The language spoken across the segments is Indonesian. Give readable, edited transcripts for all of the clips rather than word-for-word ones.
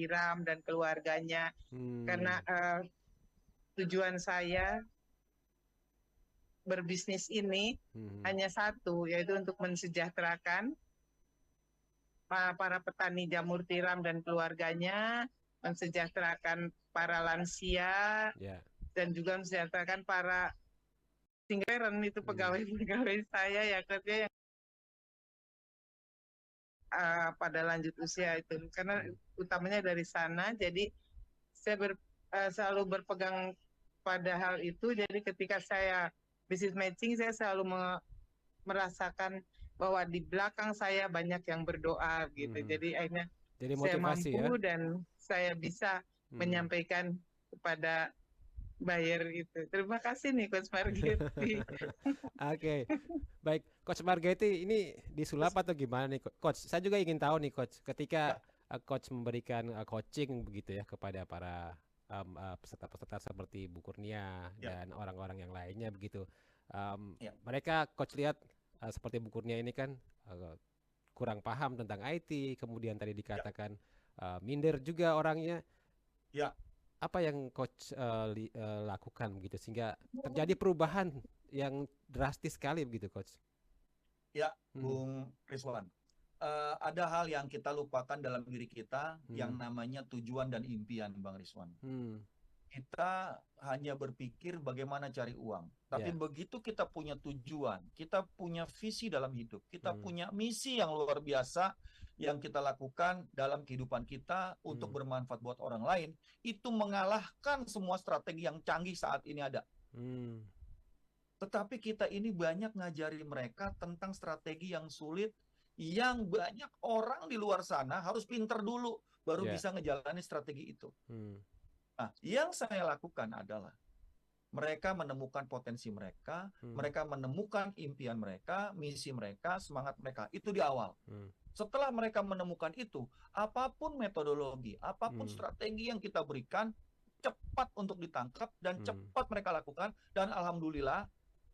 Tiram dan keluarganya. Karena tujuan saya berbisnis ini hanya satu, yaitu untuk mensejahterakan para petani jamur tiram dan keluarganya, mensejahterakan para lansia, dan juga mensejahterakan para single itu pegawai-pegawai saya ya kerja yang pada lanjut usia itu. Karena utamanya dari sana, jadi saya selalu berpegang pada hal itu. Jadi ketika saya business matching, saya selalu merasakan bahwa di belakang saya banyak yang berdoa gitu. Jadi akhirnya saya mampu dan saya bisa menyampaikan kepada buyer itu. Terima kasih nih Coach Margetti. Oke. Baik, Coach Margetti ini disulap atau gimana nih Coach? Saya juga ingin tahu nih Coach, ketika Coach memberikan coaching begitu ya kepada para peserta-peserta seperti Bu Kurnia dan orang-orang yang lainnya begitu. Mereka Coach lihat seperti Bu Kurnia ini kan kurang paham tentang IT, kemudian tadi dikatakan minder juga orangnya. Apa yang Coach lakukan begitu sehingga terjadi perubahan yang drastis sekali begitu Coach? Ya, Bung Rizwan. Ada hal yang kita lupakan dalam diri kita yang namanya tujuan dan impian, Bang Rizwan. Kita hanya berpikir bagaimana cari uang. Tapi begitu kita punya tujuan, kita punya visi dalam hidup, kita punya misi yang luar biasa yang kita lakukan dalam kehidupan kita untuk bermanfaat buat orang lain, itu mengalahkan semua strategi yang canggih saat ini ada. Tetapi kita ini banyak ngajari mereka tentang strategi yang sulit, yang banyak orang di luar sana harus pinter dulu, baru bisa ngejalanin strategi itu. Nah, yang saya lakukan adalah mereka menemukan potensi mereka, mereka menemukan impian mereka, misi mereka, semangat mereka. Itu di awal. Setelah mereka menemukan itu, apapun metodologi, apapun strategi yang kita berikan, cepat untuk ditangkap dan cepat mereka lakukan. Dan alhamdulillah,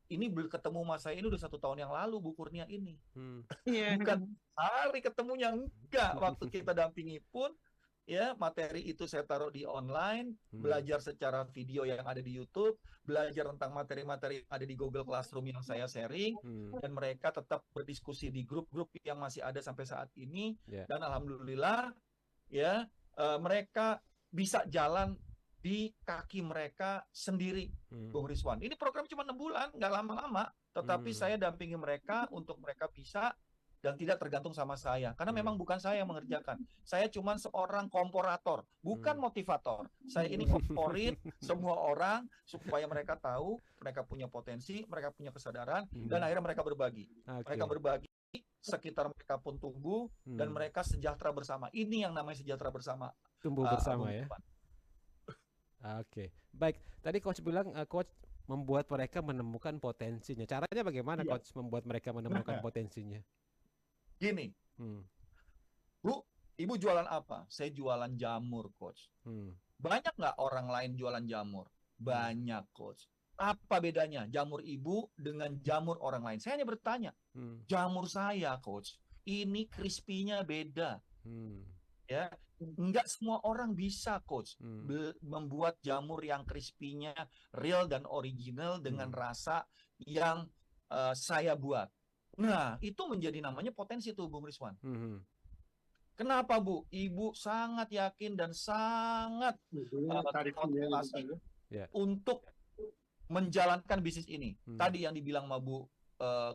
ini ketemu mas saya ini udah 1 tahun yang lalu, Bu Kurnia ini. Bukan hari ketemunya, enggak. Waktu kita dampingi pun, ya materi itu saya taruh di online, belajar secara video yang ada di YouTube, belajar tentang materi-materi yang ada di Google Classroom yang saya sharing, dan mereka tetap berdiskusi di grup-grup yang masih ada sampai saat ini. Dan alhamdulillah, ya mereka bisa jalan di kaki mereka sendiri, Bung Rizwan. Ini program cuma 6 bulan, nggak lama-lama, tetapi saya dampingi mereka untuk mereka bisa dan tidak tergantung sama saya. Karena memang bukan saya yang mengerjakan. Saya cuma seorang komporator, bukan motivator. Saya ini komporit semua orang supaya mereka tahu, mereka punya potensi, mereka punya kesadaran, dan akhirnya mereka berbagi. Mereka berbagi, sekitar mereka pun tumbuh, dan mereka sejahtera bersama. Ini yang namanya sejahtera bersama. Tumbuh bersama ya. Oke, baik. Tadi Coach bilang Coach membuat mereka menemukan potensinya. Caranya bagaimana Coach membuat mereka menemukan potensinya? Gini, Bu, Ibu jualan apa? Saya jualan jamur, Coach. Banyak nggak orang lain jualan jamur? Banyak, Coach. Apa bedanya jamur Ibu dengan jamur orang lain? Saya hanya bertanya. Jamur saya, Coach, ini crispy-nya beda. Ya, nggak semua orang bisa, Coach, membuat jamur yang crispy-nya real dan original dengan rasa yang saya buat. Nah, itu menjadi namanya potensi tuh, Bung Rizwan. Kenapa, Bu? Ibu sangat yakin dan sangat termotivasi untuk menjalankan bisnis ini. Tadi yang dibilang sama Bu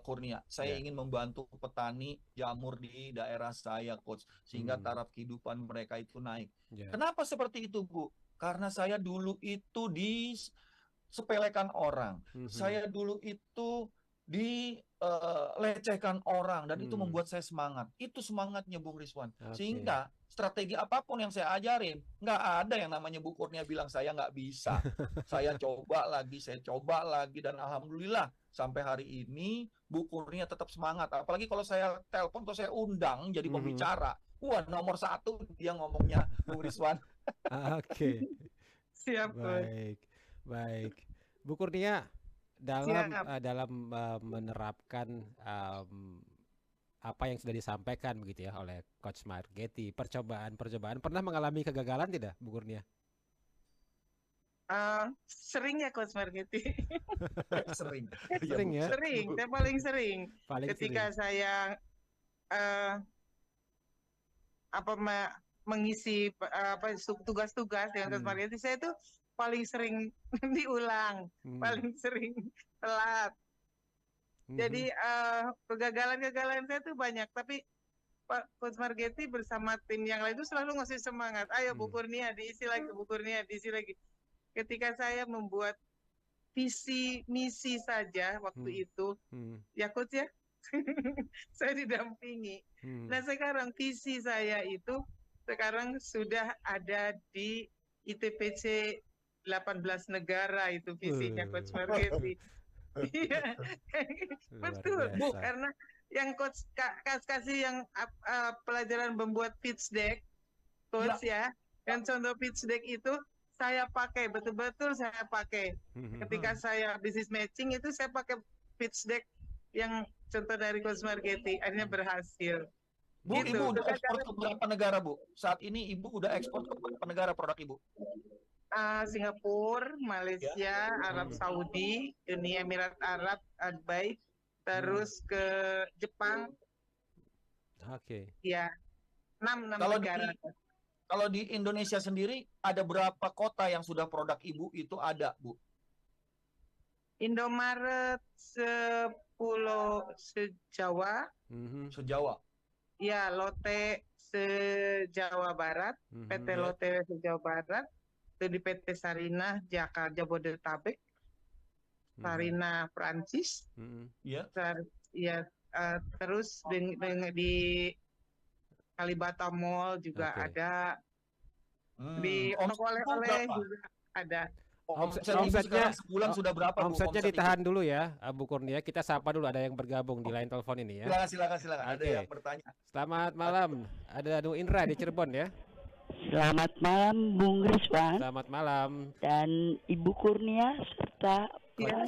Kurnia, saya ingin membantu petani jamur di daerah saya, Coach, sehingga taraf kehidupan mereka itu naik. Kenapa seperti itu, Bu? Karena saya dulu itu disepelekan orang. Saya dulu itu dilecehkan orang, dan itu membuat saya semangat. Itu semangatnya Bung Rizwan. Sehingga strategi apapun yang saya ajarin, nggak ada yang namanya Bu Kurnia bilang saya nggak bisa. Saya coba lagi, dan alhamdulillah sampai hari ini Bu Kurnia tetap semangat. Apalagi kalau saya telepon atau saya undang jadi pembicara, wah nomor 1 dia ngomongnya, Bung Rizwan. Oke. Siap. Baik. Bu Kurnia, dalam menerapkan apa yang sudah disampaikan begitu ya oleh Coach Margetti. Percobaan pernah mengalami kegagalan tidak, Bu Kurnia? Sering ya Coach Margetti. Sering. Sering ya? Sering, saya paling sering. Paling Ketika sering. saya mengisi tugas-tugas dengan Coach Margetti, saya itu paling sering diulang, paling sering telat. Jadi kegagalan-kegagalan saya itu banyak, tapi Pak Coach Margetti bersama tim yang lain itu selalu ngasih semangat. Ayo Bu Kurnia diisi lagi, Bu Kurnia diisi lagi. Ketika saya membuat visi misi saja waktu itu, ya Coach ya, saya didampingi. Nah sekarang visi saya itu sekarang sudah ada di ITPC 18 negara itu visinya Coach Margetti. Iya, betul. Bu, karena yang Coach kasih yang pelajaran membuat pitch deck, Coach ya, dan contoh pitch deck itu saya pakai, betul-betul saya pakai. Ketika saya business matching itu saya pakai pitch deck yang contoh dari Coach Margetti, akhirnya berhasil. Bu, gitu. Ibu udah ekspor ke berapa negara, Bu? Saat ini Ibu udah ekspor ke berapa negara produk Ibu? Singapura, Malaysia, Arab Saudi, Uni Emirat Arab, Dubai, terus ke Jepang. Oke. Ya, 6 negara. Kalau di Indonesia sendiri ada berapa kota yang sudah produk Ibu itu ada, Bu? Indomaret se-Jawa. Se-Jawa. Ya, Lotte se-Jawa Barat, PT Lotte se-Jawa Barat. Di PT Sarinah Jakarta Jabodetabek, Sarinah Prancis, terus di Kalibata Mall juga ada, di oleh-oleh juga ada. Omsetnya sebulan sudah berapa, Bu? Omsetnya ditahan dulu ya, Bu Kurnia. Kita sapa dulu, ada yang bergabung di line telepon ini ya. Silakan. Ada yang bertanya. Selamat malam, ada Nu Indra di Cirebon ya. Selamat malam Bung Rizwan. Selamat malam. Dan Ibu Kurnia serta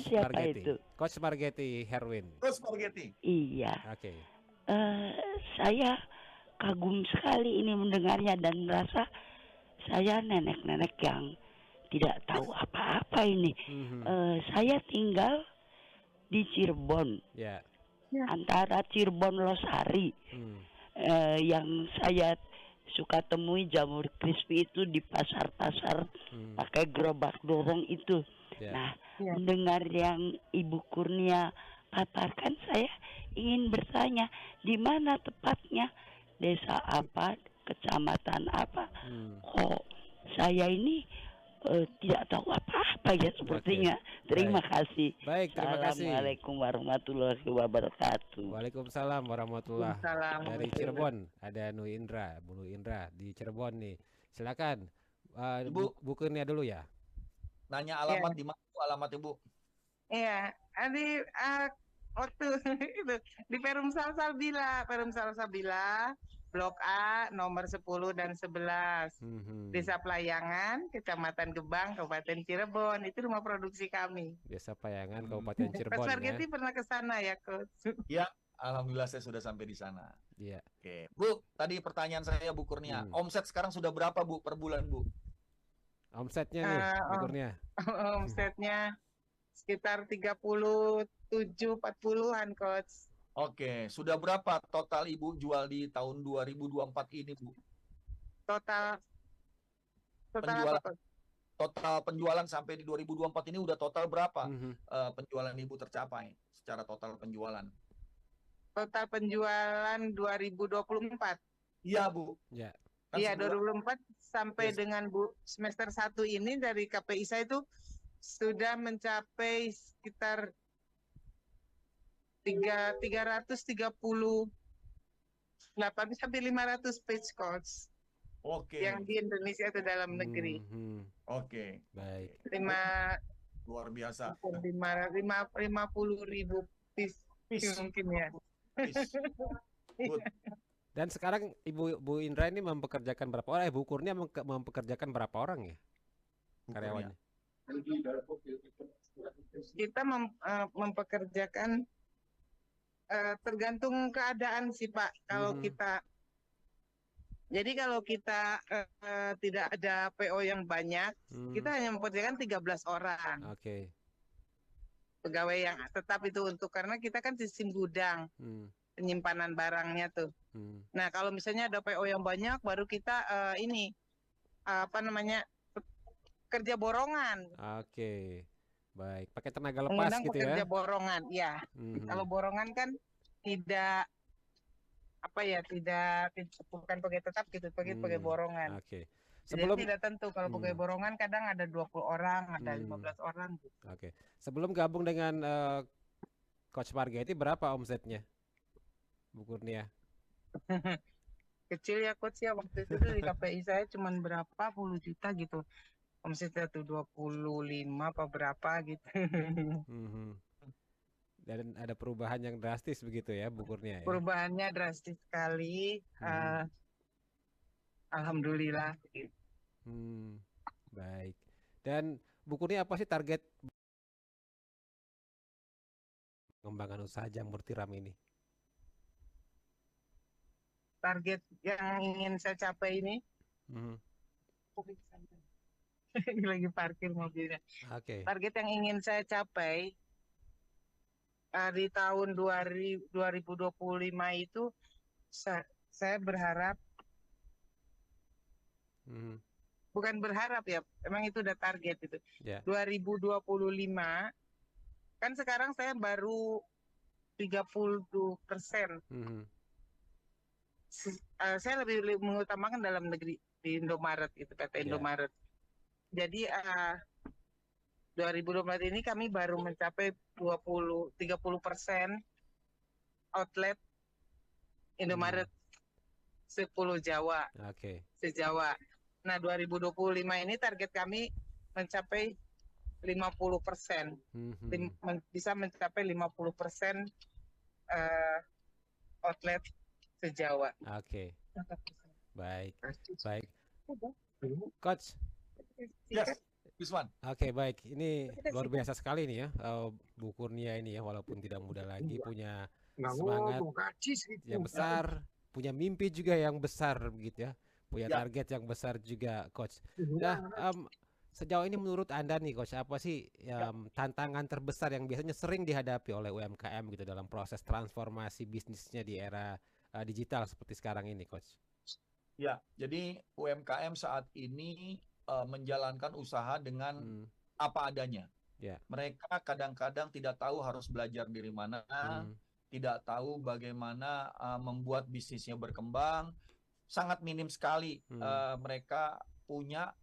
siapa Margetti. itu? Coach Margetti Herwin. Coach Margetti. Iya. Oke. Saya kagum sekali ini mendengarnya dan merasa saya nenek-nenek yang tidak tahu apa-apa ini. Saya tinggal di Cirebon. Antara Cirebon Losari. Yang saya suka temui jamur crispy itu di pasar-pasar pakai gerobak dorong itu. Nah, mendengar yang Ibu Kurnia paparkan, saya ingin bertanya di mana tepatnya, desa apa, kecamatan apa. Kok saya ini tidak tahu apa-apa ya sepertinya. Terima kasih. Baik, terima kasih. Assalamualaikum warahmatullahi wabarakatuh. Waalaikumsalam warahmatullahi wabarakatuh. Dari Cirebon ada Nu Indra, Bu Indra di Cirebon nih. Silakan. Bu Kurnia dulu ya. Nanya alamat di mana, alamat Ibu? Iya, di waktu itu di Perum Salsabila, Blok A nomor 10 dan 11. Desa Playangan, Kecamatan Gebang, Kabupaten Cirebon. Itu rumah produksi kami. Desa Playangan, Kabupaten Cirebon. Coach Margetti pernah ke sana ya, Coach? Ya, alhamdulillah saya sudah sampai di sana. Iya. Oke, Bu, tadi pertanyaan saya Bu Kurnia. Omset sekarang sudah berapa, Bu, per bulan, Bu? Omsetnya nih, Bu Kurnia. Omsetnya sekitar 37-40-an, Coach. Oke, sudah berapa total Ibu jual di tahun 2024 ini, Bu? Total penjualan, apa? Total penjualan sampai di 2024 ini udah total berapa penjualan Ibu tercapai secara total penjualan? Total penjualan 2024. Iya, Bu. Iya. Iya, 2024 sampai dengan semester 1 ini dari KPI saya itu sudah mencapai sekitar 338 sampai 500 page course. Oke. Yang di Indonesia atau dalam negeri. Oke. Baik. Luar biasa. 50.000 piece mungkin ya. Dan sekarang Bu Indra ini mempekerjakan berapa orang? Bu Kurnia mempekerjakan berapa orang ya karyawannya? Kita mempekerjakan tergantung keadaan sih Pak. Jadi kalau kita tidak ada PO yang banyak, kita hanya mempekerjakan 13 orang. Oke. Pegawai yang tetap itu karena kita kan sistem gudang, penyimpanan barangnya tuh. Nah kalau misalnya ada PO yang banyak, baru kita kerja borongan. Oke. Baik, pakai tenaga lepas Mengundang gitu ya. Pekerja borongan, ya. Kalau borongan kan tidak bukan pegawai tetap gitu, pakai borongan. Oke. Sebelum tidak tentu kalau pegawai borongan kadang ada 20 orang, ada 15 orang gitu. Oke. Sebelum gabung dengan Coach Margetti berapa omsetnya? Bu Kurnia. Kecil ya Coach ya, waktu itu di KPI saya cuma berapa 10 juta gitu. Omsetnya tuh 25 apa berapa gitu. Dan ada perubahan yang drastis begitu ya Bu Kurnia ya? Perubahannya drastis sekali. Alhamdulillah. Baik. Dan Bu Kurnia apa sih target pengembangan usaha jamur tiram ini? Target yang ingin saya capai ini? Lagi parkir mobilnya. Oke. Target yang ingin saya capai di tahun 2025 itu saya berharap, bukan berharap ya, emang itu udah target itu. 2025 kan sekarang saya baru 30%. Saya lebih mengutamakan dalam negeri di Indomaret itu, PT Indomaret. Jadi 2024 ini kami baru mencapai 30% outlet Indomaret 10 Jawa. Se-Jawa. Nah, 2025 ini target kami mencapai 50%. Bisa mencapai 50% outlet se-Jawa. Oke. Baik. Coach. Yes. Wiswan. Oke, baik. Ini luar biasa sekali nih ya, Bu Kurnia ini ya, walaupun tidak muda lagi, punya semangat yang besar, punya mimpi juga yang besar begitu ya, punya target yang besar juga, Coach. Nah, sejauh ini menurut Anda nih, Coach, apa sih tantangan terbesar yang biasanya sering dihadapi oleh UMKM gitu dalam proses transformasi bisnisnya di era digital seperti sekarang ini, Coach? Ya, jadi UMKM saat ini menjalankan usaha dengan apa adanya. Mereka kadang-kadang tidak tahu harus belajar dari mana, tidak tahu bagaimana membuat bisnisnya berkembang. Sangat minim sekali mereka punya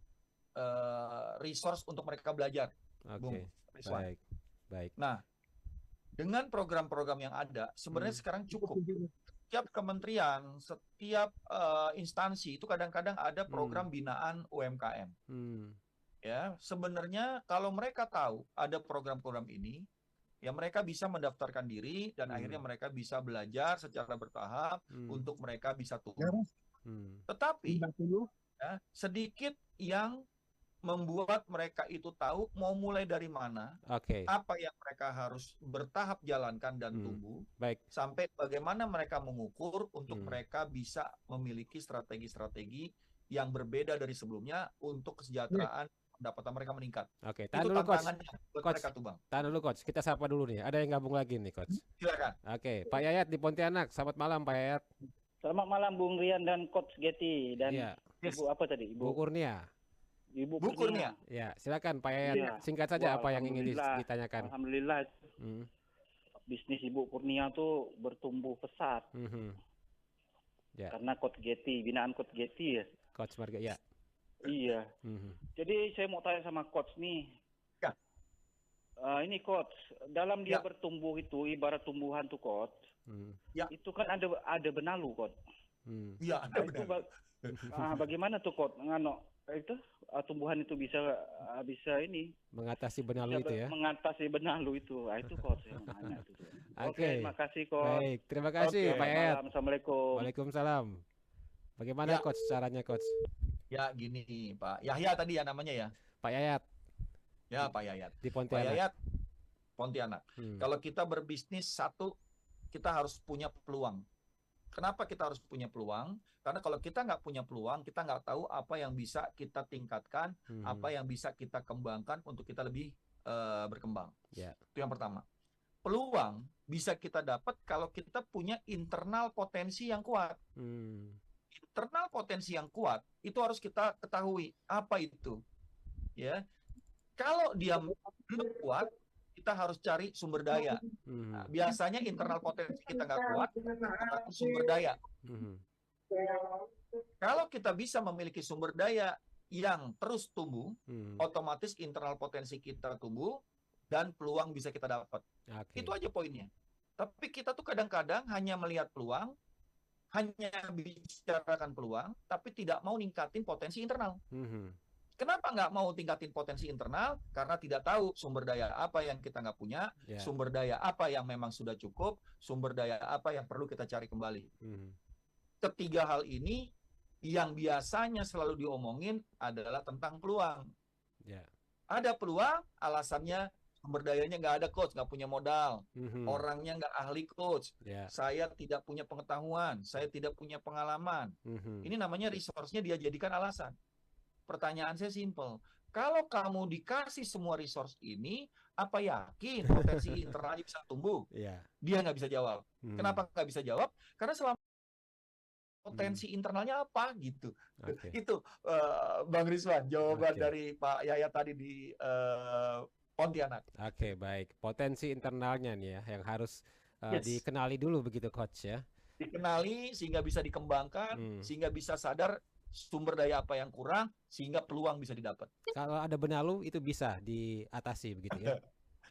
resource untuk mereka belajar. Baik. Nah, dengan program-program yang ada, sebenarnya sekarang cukup. Setiap kementerian, setiap instansi itu kadang-kadang ada program binaan UMKM. Ya, sebenarnya kalau mereka tahu ada program-program ini, ya mereka bisa mendaftarkan diri dan akhirnya mereka bisa belajar secara bertahap untuk mereka bisa tumbuh. Tetapi ya, sedikit yang membuat mereka itu tahu mau mulai dari mana, apa yang mereka harus bertahap jalankan dan tumbuh, sampai bagaimana mereka mengukur untuk mereka bisa memiliki strategi-strategi yang berbeda dari sebelumnya untuk kesejahteraan pendapatan mereka meningkat. Tahan dulu, Coach. Tahan dulu, Coach. Kita sapa dulu nih. Ada yang gabung lagi nih, Coach. Silakan. Pak Yayat di Pontianak. Selamat malam, Pak Yayat. Selamat malam, Bung Rian dan Coach Getty dan Ibu apa tadi? Bu Kurnia. Ibu Kurnia. Ya, silakan Pak Yayat. Singkat saja apa yang ingin ditanyakan. Alhamdulillah. Bisnis Ibu Kurnia tuh bertumbuh pesat. Karena Coach Getty, binaan Coach Getty ya. Coach Margetti ya. Iya. Jadi saya mau tanya sama Coach nih. Ini Coach, dalam dia bertumbuh itu ibarat tumbuhan tuh Coach. Itu kan ada benalu Coach. Iya, ada benalu. Bagaimana tuh Coach? Itu tumbuhan itu bisa ini mengatasi benalu itu ya. Mengatasi benalu itu. Itu Coach yang nanya itu. Oke, terima kasih Coach. Baik, terima kasih Pak Yayat. Assalamualaikum. Waalaikumsalam. Bagaimana Coach caranya Coach? Ya gini Pak Yahya tadi ya namanya ya. Pak Yayat. Ya Pak Yayat. Di Pontianak. Pak Yayat, Pontianak. Kalau kita berbisnis satu kita harus punya peluang. Kenapa kita harus punya peluang? Karena kalau kita nggak punya peluang, kita nggak tahu apa yang bisa kita tingkatkan, apa yang bisa kita kembangkan untuk kita lebih berkembang. Itu yang pertama. Peluang bisa kita dapat kalau kita punya internal potensi yang kuat. Internal potensi yang kuat itu harus kita ketahui apa itu. Ya, kalau dia belum kuat, kita harus cari sumber daya. Nah, biasanya internal potensi kita nggak kuat, kita sumber daya. Kalau kita bisa memiliki sumber daya yang terus tumbuh, otomatis internal potensi kita tumbuh dan peluang bisa kita dapat. Itu aja poinnya. Tapi kita tuh kadang-kadang hanya melihat peluang, hanya bicarakan peluang, tapi tidak mau ningkatin potensi internal. Kenapa nggak mau tingkatin potensi internal? Karena tidak tahu sumber daya apa yang kita nggak punya, sumber daya apa yang memang sudah cukup, sumber daya apa yang perlu kita cari kembali. Ketiga hal ini yang biasanya selalu diomongin adalah tentang peluang. Ada peluang, alasannya sumber dayanya nggak ada coach, nggak punya modal, orangnya nggak ahli coach, saya tidak punya pengetahuan, saya tidak punya pengalaman. Ini namanya resource-nya dia jadikan alasan. Pertanyaan saya simple. Kalau kamu dikasih semua resource ini, apa yakin potensi internalnya bisa tumbuh? Dia nggak bisa jawab. Kenapa nggak bisa jawab? Karena selama potensi internalnya apa gitu. Itu Bang Rizwan jawaban dari Pak Yaya tadi di Pontianak. Baik. Potensi internalnya nih ya yang harus dikenali dulu begitu coach ya. Dikenali sehingga bisa dikembangkan, sehingga bisa sadar sumber daya apa yang kurang sehingga peluang bisa didapat. Kalau ada benalu itu bisa diatasi begitu ya.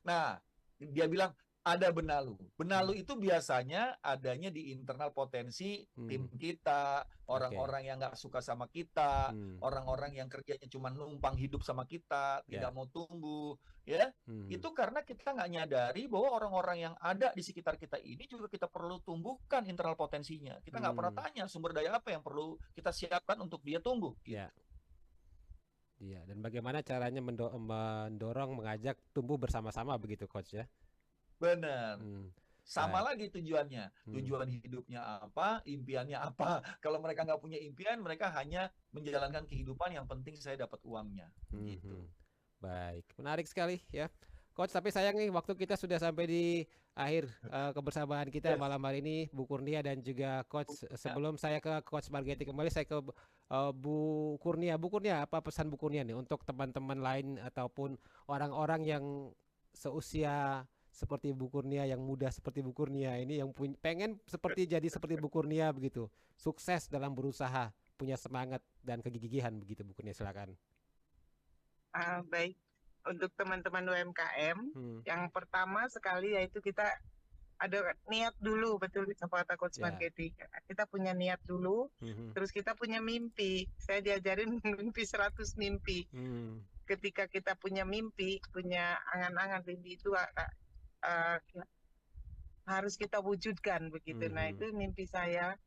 Nah, dia bilang ada benalu. Benalu itu biasanya adanya di internal potensi tim kita, orang-orang yang nggak suka sama kita, orang-orang yang kerjanya cuma numpang hidup sama kita, tidak mau tumbuh, ya. Itu karena kita nggak nyadari bahwa orang-orang yang ada di sekitar kita ini juga kita perlu tumbuhkan internal potensinya. Kita nggak pernah tanya sumber daya apa yang perlu kita siapkan untuk dia tumbuh. Gitu. Iya. Dan bagaimana caranya mendorong, mengajak tumbuh bersama-sama begitu coach ya? Benar. Sama lagi tujuannya. Tujuan hidupnya apa, impiannya apa. Kalau mereka nggak punya impian, mereka hanya menjalankan kehidupan, yang penting saya dapat uangnya. Gitu. Baik, menarik sekali ya. Coach, tapi sayang nih waktu kita sudah sampai di akhir kebersamaan kita malam hari ini, Bu Kurnia dan juga Coach. Sebelum saya ke Coach Margetti kembali, saya ke Bu Kurnia. Bu Kurnia, apa pesan Bu Kurnia nih untuk teman-teman lain ataupun orang-orang yang seusia seperti Bu Kurnia, yang muda seperti Bu Kurnia ini, yang pengen jadi seperti Bu Kurnia begitu, sukses dalam berusaha, punya semangat dan kegigihan begitu Bu Kurnia, silakan. Baik, untuk teman-teman UMKM, yang pertama sekali yaitu kita ada niat dulu, betul kata Coach Margetti. Kita punya niat dulu, terus kita punya mimpi. Saya diajarin mimpi 100 mimpi. Ketika kita punya mimpi, punya angan-angan, mimpi itu harus kita wujudkan begitu. Nah, itu mimpi saya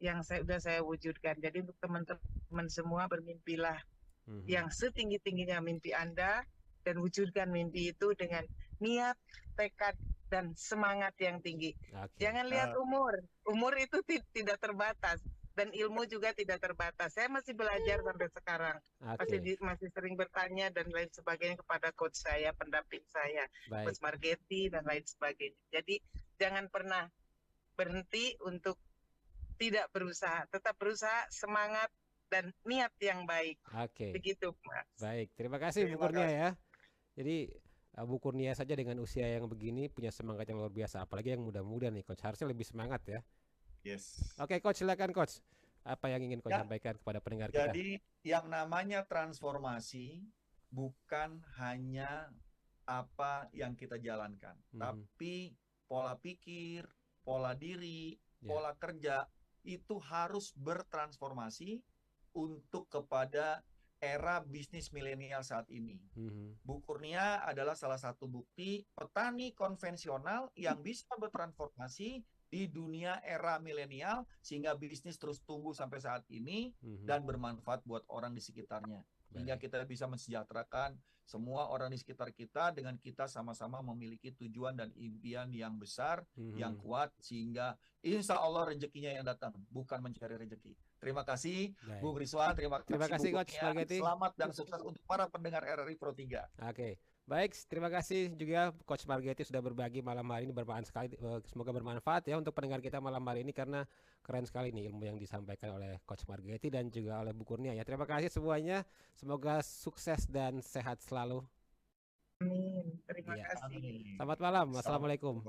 yang sudah saya wujudkan. Jadi untuk teman-teman semua, bermimpilah yang setinggi-tingginya mimpi Anda, dan wujudkan mimpi itu dengan niat, tekad, dan semangat yang tinggi. Jangan lihat umur itu tidak terbatas, dan ilmu juga tidak terbatas. Saya masih belajar sampai sekarang, masih sering bertanya dan lain sebagainya kepada coach saya, pendamping saya, Coach Margetti dan lain sebagainya. Jadi jangan pernah berhenti untuk tidak berusaha, tetap berusaha, semangat dan niat yang baik. Begitu, Mas. Baik, terima kasih Bu Kurnia ya. Jadi Bu Kurnia saja dengan usia yang begini punya semangat yang luar biasa, apalagi yang muda-muda nih Coach, harusnya lebih semangat ya. Oke Coach, silakan Coach. Apa yang ingin Coach sampaikan kepada pendengar kita? Jadi yang namanya transformasi bukan hanya apa yang kita jalankan, tapi pola pikir, pola diri, pola kerja itu harus bertransformasi untuk kepada era bisnis milenial saat ini. Bu Kurnia adalah salah satu bukti petani konvensional yang bisa bertransformasi di dunia era milenial sehingga bisnis terus tumbuh sampai saat ini dan bermanfaat buat orang di sekitarnya. Hingga kita bisa mensejahterakan semua orang di sekitar kita dengan kita sama-sama memiliki tujuan dan impian yang besar, yang kuat, sehingga insya Allah rezekinya yang datang, bukan mencari rezeki. Terima kasih Bung Rizwan, terima kasih Coach Margetti. Selamat dan sukses untuk para pendengar RRI Pro 3. Oke. Baik, terima kasih juga Coach Margetti sudah berbagi malam hari ini, bermanfaat sekali. Semoga bermanfaat ya untuk pendengar kita malam hari ini, karena keren sekali nih ilmu yang disampaikan oleh Coach Margetti dan juga oleh Bu Kurnia ya. Terima kasih semuanya. Semoga sukses dan sehat selalu. Amin. Terima kasih. Selamat malam. Assalamualaikum.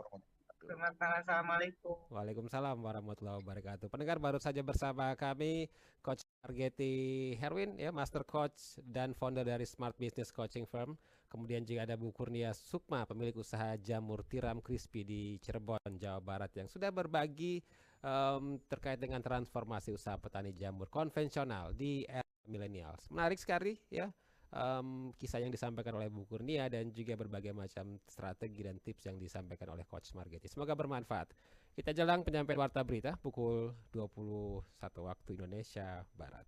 Selamat malam. Assalamualaikum. Waalaikumsalam warahmatullahi wabarakatuh. Pendengar, baru saja bersama kami Coach Margetti Herwin ya, Master Coach dan founder dari Smart Business Coaching Firm. Kemudian juga ada Bu Kurnia Sukma, pemilik usaha jamur tiram crispy di Cirebon, Jawa Barat, yang sudah berbagi terkait dengan transformasi usaha petani jamur konvensional di era millennials. Menarik sekali ya. Kisah yang disampaikan oleh Bu Kurnia dan juga berbagai macam strategi dan tips yang disampaikan oleh Coach Margetti. Semoga bermanfaat. Kita jelang penyampaian warta berita pukul 21 waktu Indonesia Barat.